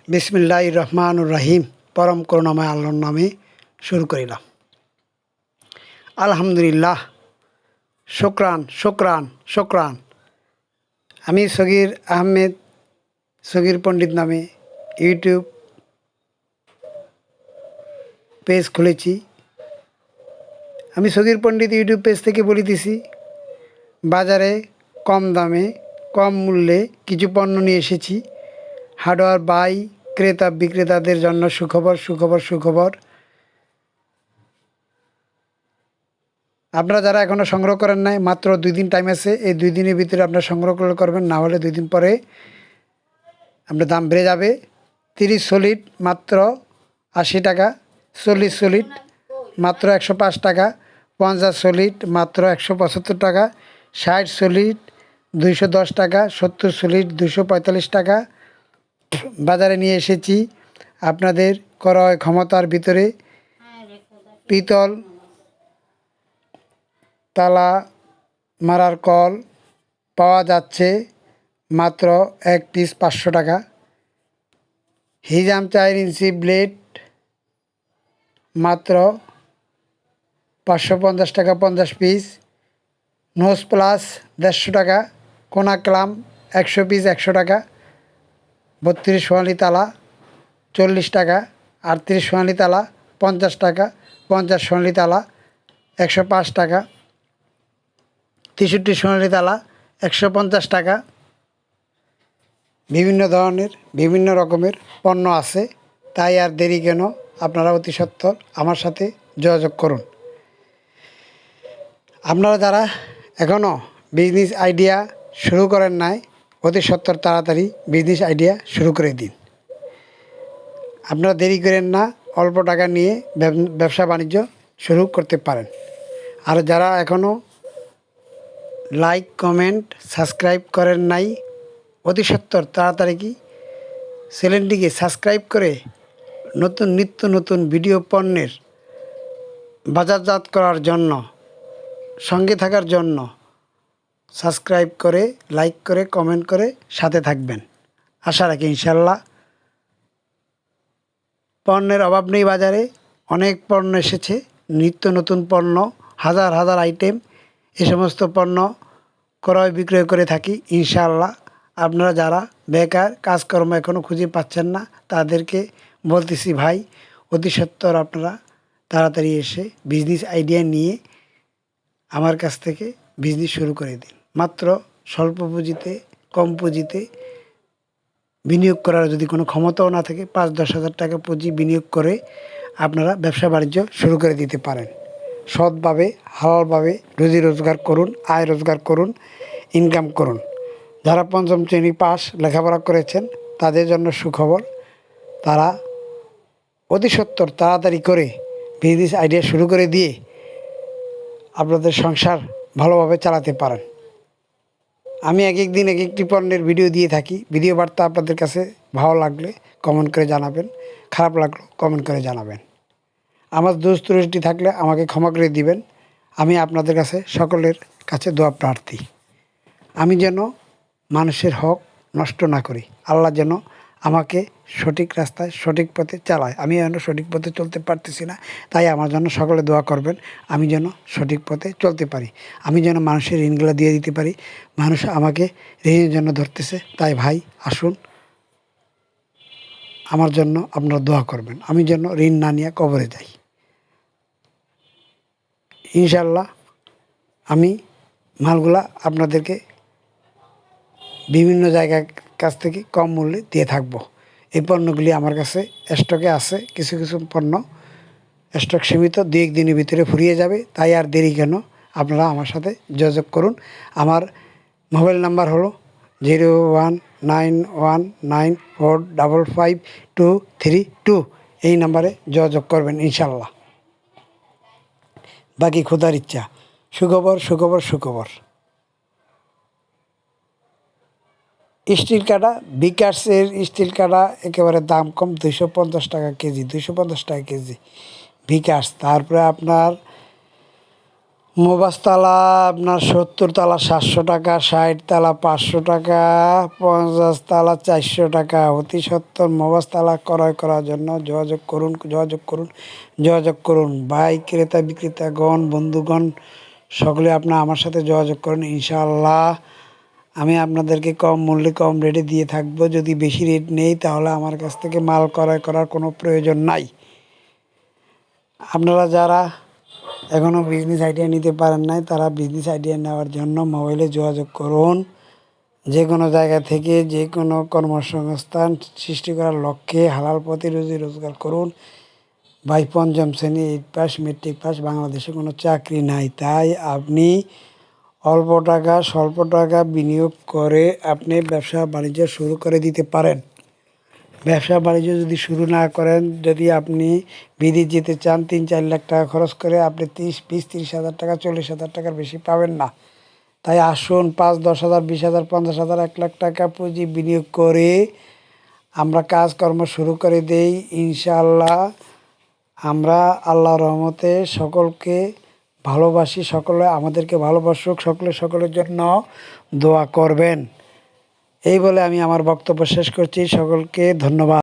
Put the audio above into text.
বিসমিল্লাহির রহমানুর রহিম। পরম করুণাময় আল্লাহর নামে শুরু করিলাম। আলহামদুলিল্লাহ, শুকরান শুকরান শুকরান। আমি সগির আহমেদ, সগির পণ্ডিত নামে ইউটিউব পেজ খুলেছি। আমি সগির পণ্ডিত ইউটিউব পেজ থেকে বলিতেছি, বাজারে কম দামে কম মূল্যে কিছু পণ্য নিয়ে এসেছি। হার্ডওয়্যার বাই ক্রেতা বিক্রেতাদের জন্য সুখবর সুখবর সুখবর। আপনারা যারা এখনও সংগ্রহ করেন নাই, মাত্র 2 দিন টাইম আছে। এই 2 দিনের ভিতরে আপনারা সংগ্রহ করবেন, না হলে 2 দিন পরে আপনার দাম বেড়ে যাবে। 30 সলিড মাত্র 80 টাকা, 40 সলিড মাত্র 105 টাকা, 50 সলিড মাত্র 175 টাকা, 60 সলিড 210 টাকা, 70 সলিড 245 টাকা। বাজারে নিয়ে এসেছি আপনাদের ক্রয় ক্ষমতার ভিতরে। পিতল তালা মারার কল পাওয়া যাচ্ছে মাত্র 1 পিস 500 টাকা। হিজাম 4 ইঞ্চি ব্লেড মাত্র 550 টাকা 50 পিস। নোজ প্লাস 150 টাকা। কোনা ক্লাম 100 পিস 100 টাকা। 32 সোনালি তালা 40 টাকা। 38 সোনালি তালা 50 টাকা। 50 সোনালি তালা 105 টাকা। 63 সোনালি তালা 150 টাকা। বিভিন্ন ধরনের বিভিন্ন রকমের পণ্য আছে, তাই আর দেরি কেন, আপনারা অতি সত্বর আমার সাথে যোগাযোগ করুন। আপনারা যারা এখনও বিজনেস আইডিয়া শুরু করেন নাই, অতি সত্বর তাড়াতাড়ি বিজনেস আইডিয়া শুরু করে দিন। আপনারা দেরি করেন না, অল্প টাকা নিয়ে ব্যবসা বাণিজ্য শুরু করতে পারেন। আর যারা এখনও লাইক কমেন্ট সাবস্ক্রাইব করেন নাই, অতি সত্বর তাড়াতাড়ি চ্যানেলটিকে সাবস্ক্রাইব করে নতুন নিত্য নতুন ভিডিও পণ্যের বাজারজাত করার জন্য, সঙ্গে থাকার জন্য সাবস্ক্রাইব করে লাইক করে কমেন্ট করে সাথে থাকবেন। আশা রাখি ইনশাল্লাহ। পণ্যের অভাব নেই বাজারে, অনেক পণ্য এসেছে, নিত্য নতুন পণ্য, হাজার হাজার আইটেম। এ সমস্ত পণ্য ক্রয় বিক্রয় করে থাকি ইনশাআল্লাহ। আপনারা যারা বেকার, কাজকর্ম এখনও খুঁজে পাচ্ছেন না, তাদেরকে বলতেছি, ভাই অতি সত্বর আপনারা তাড়াতাড়ি এসে বিজনেস আইডিয়া নিয়ে আমার কাছ থেকে বিজনেস শুরু করে দিন। মাত্র স্বল্প পুঁজিতে, কম পুঁজিতে বিনিয়োগ করার যদি কোনো ক্ষমতাও না থাকে, 5-10 হাজার টাকা পুঁজি বিনিয়োগ করে আপনারা ব্যবসা বাণিজ্য শুরু করে দিতে পারেন। সৎভাবে হালালভাবে রুজি রোজগার করুন, আয় রোজগার করুন, ইনকাম করুন। যারা 5ম শ্রেণী পাস লেখাপড়া করেছেন তাদের জন্য সুখবর, তারা অতি সত্বর তাড়াতাড়ি করে বিজনেস আইডিয়া শুরু করে দিয়ে আপনাদের সংসার ভালোভাবে চালাতে পারেন। আমি এক এক দিন এক একটি পণ্যের ভিডিও দিয়ে থাকি। ভিডিও বার্তা আপনাদের কাছে ভালো লাগলে কমেন্ট করে জানাবেন, খারাপ লাগলো কমেন্ট করে জানাবেন। আমার দোষ ত্রুটি থাকলে আমাকে ক্ষমা করে দিবেন। আমি আপনাদের কাছে সকলের কাছে দোয়া প্রার্থী। আমি যেন মানুষের হক নষ্ট না করি, আল্লাহ যেন আমাকে সঠিক রাস্তায় সঠিক পথে চালায়। আমি যেন সঠিক পথে চলতে পারতেছি না, তাই আমার জন্য সকলে দোয়া করবেন। আমি যেন সঠিক পথে চলতে পারি, আমি যেন মানুষের ঋণগুলো দিয়ে দিতে পারি। মানুষ আমাকে ঋণের জন্য ধরতেছে, তাই ভাই আসুন আমার জন্য আপনারা দোয়া করবেন, আমি যেন ঋণ না নিয়ে কবরে যাই। ইনশাল্লাহ আমি মালগুলা আপনাদেরকে বিভিন্ন জায়গার কাছ থেকে কম মূল্যে দিয়ে থাকবো। এই পণ্যগুলি আমার কাছে স্টকে আছে। কিছু কিছু পণ্য স্টক সীমিত, 2-1 দিনের ভিতরে ফুরিয়ে যাবে, তাই আর দেরি কেন, আপনারা আমার সাথে যোগাযোগ করুন। আমার মোবাইল নাম্বার হলো 019194555232। এই নাম্বারে যোগাযোগ করবেন ইনশাল্লাহ। বাকি খোদার ইচ্ছা। সুখবর সুখবর সুখবর। স্টিল কাটা, বিকাশের স্টিল কাটা একেবারে দাম কম, 250 টাকা কেজি, 250 টাকা কেজি বিকাশ। তারপরে আপনার মোবাসতলা আপনার ৭০ তালা ৭০০ টাকা, ৬০ তালা ৫০০ টাকা, ৫০ তালা ৪০০ টাকা। অতি সত্বর মোবাসতলা ক্রয় করার জন্য যোগাযোগ করুন, যোগাযোগ করুন, যোগাযোগ করুন। ভাই ক্রেতা বিক্রেতাগণ, বন্ধুগণ, সকলে আপনার আমার সাথে যোগাযোগ করুন। ইনশাআল্লাহ আমি আপনাদেরকে কম মূল্যে কম রেটে দিয়ে থাকবো। যদি বেশি রেট নেই তাহলে আমার কাছ থেকে মাল ক্রয় করার কোনো প্রয়োজন নাই। আপনারা যারা এখনও বিজনেস আইডিয়া নিতে পারেন নাই, তারা বিজনেস আইডিয়া নেওয়ার জন্য মোবাইলে যোগাযোগ করুন। যে কোনো জায়গা থেকে যে কোনো কর্মসংস্থান সৃষ্টি করার লক্ষ্যে হালাল পথে রুজি রোজগার করুন। ভাই পঞ্চম শ্রেণী 8 পাস, মেট্রিক পাস, বাংলাদেশে কোনো চাকরি নাই। তাই আপনি অল্প টাকা স্বল্প টাকা বিনিয়োগ করে আপনি ব্যবসা বাণিজ্য শুরু করে দিতে পারেন। ব্যবসা বাণিজ্য যদি শুরু না করেন, যদি আপনি বিদেশ যেতে চান, ৩-৪ লাখ টাকা খরচ করে আপনি 20-30 হাজার টাকা 40,000 টাকার বেশি পাবেন না। তাই আসুন 5-10 হাজার 20,000 50,000 1 লাখ টাকা পুঁজি বিনিয়োগ করে আমরা কাজকর্ম শুরু করে দেই। ইনশাআল্লাহ আমরা আল্লাহর রহমতে সকলকে ভালোবাসি, সকলে আমাদেরকে ভালোবাসুক, সকলে সকলের জন্য দোয়া করবেন। এই বলে আমি আমার বক্তব্য শেষ করছি। সকলকে ধন্যবাদ।